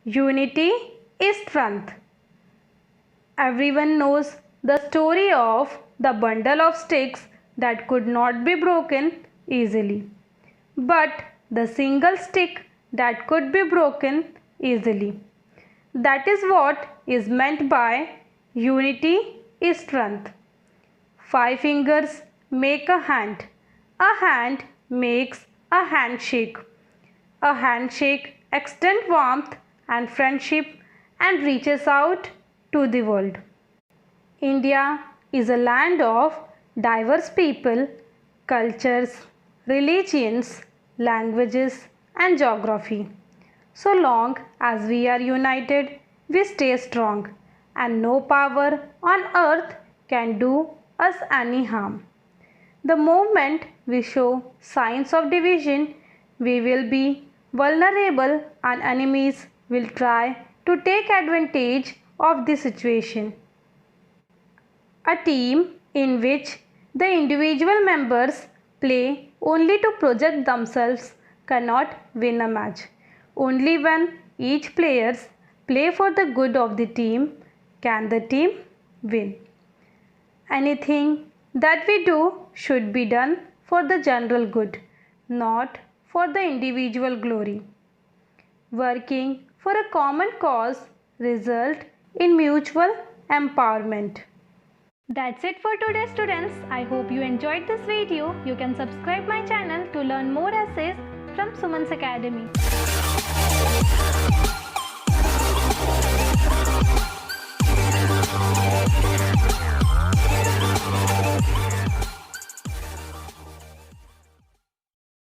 Unity is strength. Everyone knows the story of the bundle of sticks that could not be broken easily, but the single stick that could be broken easily. That is what is meant by unity is strength. Five fingers make a hand. A hand makes a handshake. A handshake extends warmth and friendship and reaches out to the world. India is a land of diverse people, cultures, religions, languages, and geography. So long as we are united, we stay strong, and no power on earth can do us any harm. The moment we show signs of division, we will be vulnerable and enemies will try to take advantage of the situation. A team in which the individual members play only to project themselves cannot win a match. Only when each players play for the good of the team can the team win. Anything that we do should be done for the general good, not for the individual glory. Working for a common cause result in mutual empowerment. That's it for today, students. I hope you enjoyed this video. You can subscribe my channel to learn more essays from Suman's Academy.